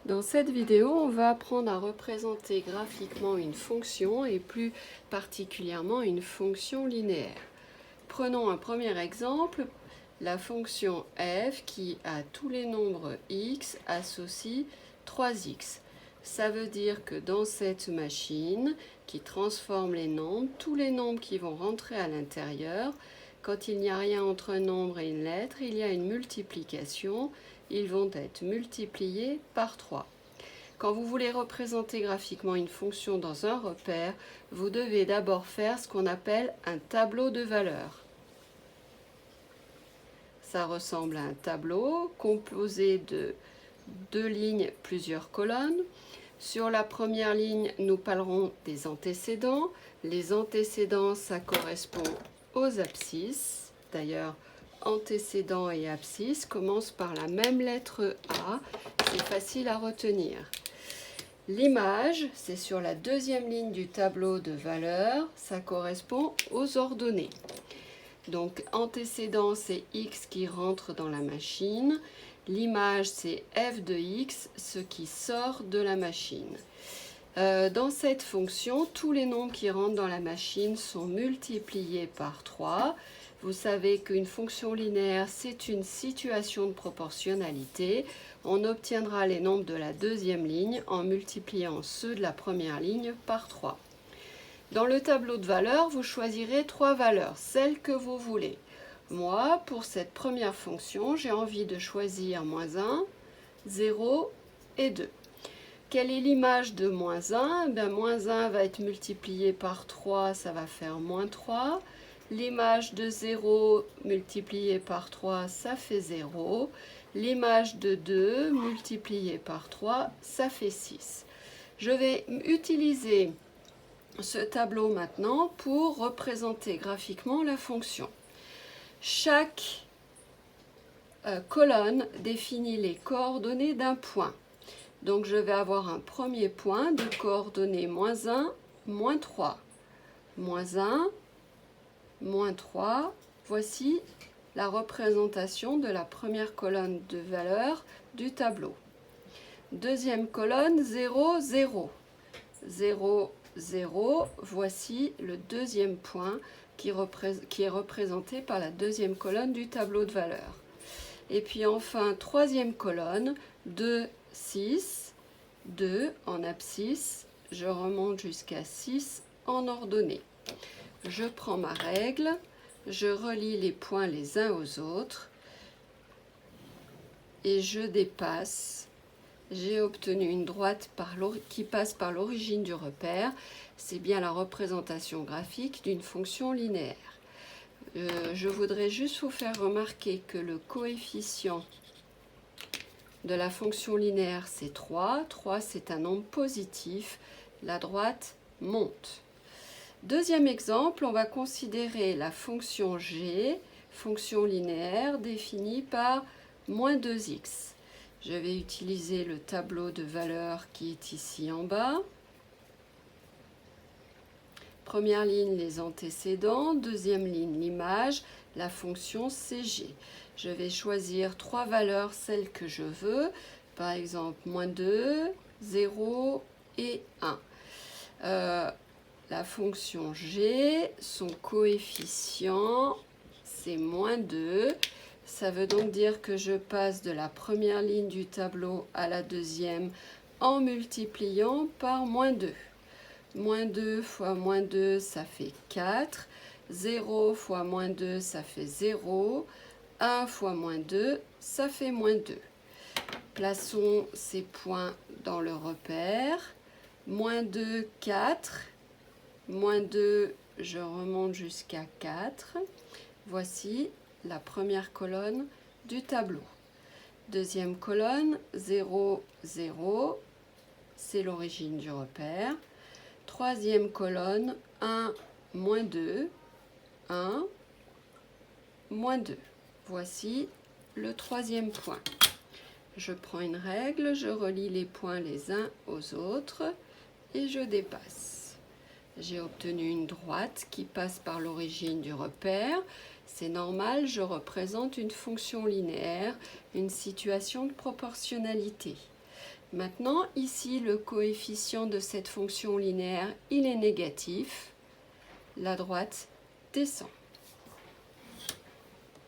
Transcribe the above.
Dans cette vidéo, on va apprendre à représenter graphiquement une fonction et plus particulièrement une fonction linéaire. Prenons un premier exemple, la fonction f qui à tous les nombres x associe 3x. Ça veut dire que dans cette machine qui transforme les nombres, tous les nombres qui vont rentrer à l'intérieur, quand il n'y a rien entre un nombre et une lettre, il y a une multiplication. Ils vont être multipliés par 3. Quand vous voulez représenter graphiquement une fonction dans un repère, vous devez d'abord faire ce qu'on appelle un tableau de valeurs. Ça ressemble à un tableau composé de 2 lignes, plusieurs colonnes. Sur la première ligne, nous parlerons des antécédents. Les antécédents, ça correspond aux abscisses. D'ailleurs, antécédents et abscisses commencent par la même lettre A. C'est facile à retenir. L'image, c'est sur la deuxième ligne du tableau de valeurs. Ça correspond aux ordonnées. Donc, antécédent, c'est x qui rentre dans la machine. L'image, c'est f de x, ce qui sort de la machine. Dans cette fonction, tous les nombres qui rentrent dans la machine sont multipliés par 3. Vous savez qu'une fonction linéaire, c'est une situation de proportionnalité. On obtiendra les nombres de la deuxième ligne en multipliant ceux de la première ligne par 3. Dans le tableau de valeurs, vous choisirez 3 valeurs, celles que vous voulez. Moi, pour cette première fonction, j'ai envie de choisir -1, 0 et 2. Quelle est l'image de -1 ? -1 va être multiplié par 3, ça va faire -3. L'image de 0 multiplié par 3, ça fait 0. L'image de 2 multiplié par 3, ça fait 6. Je vais utiliser ce tableau maintenant pour représenter graphiquement la fonction. Chaque colonne définit les coordonnées d'un point. Donc je vais avoir un premier point de coordonnées -1, -3. -1, -3. Voici la représentation de la première colonne de valeurs du tableau. Deuxième colonne, 0, 0. 0, 0. Voici le deuxième point qui est représenté par la deuxième colonne du tableau de valeurs. Et puis enfin, troisième colonne, 2, 6, 2 en abscisse, je remonte jusqu'à 6 en ordonnée. Je prends ma règle, je relie les points les uns aux autres et je dépasse. J'ai obtenu une droite qui passe par l'origine du repère. C'est bien la représentation graphique d'une fonction linéaire. Je voudrais juste vous faire remarquer que le coefficient de la fonction linéaire, c'est 3. 3, c'est un nombre positif. La droite monte. Deuxième exemple, on va considérer la fonction g, fonction linéaire définie par -2x. Je vais utiliser le tableau de valeurs qui est ici en bas. Première ligne, les antécédents. Deuxième ligne, l'image. La fonction cg. Je vais choisir 3 valeurs, celles que je veux. Par exemple, -2, 0 et 1. La fonction g, son coefficient, c'est -2. Ça veut donc dire que je passe de la première ligne du tableau à la deuxième en multipliant par -2. -2 fois -2, ça fait 4. 0 fois -2, ça fait 0. 1 fois -2, ça fait -2. Plaçons ces points dans le repère. -2, 4. -2, je remonte jusqu'à 4. Voici la première colonne du tableau. Deuxième colonne, 0, 0, c'est l'origine du repère. Troisième colonne, 1, -2, 1, -2. Voici le troisième point. Je prends une règle, je relie les points les uns aux autres et je dépasse. J'ai obtenu une droite qui passe par l'origine du repère. C'est normal, je représente une fonction linéaire, une situation de proportionnalité. Maintenant, ici, le coefficient de cette fonction linéaire, il est négatif. La droite descend.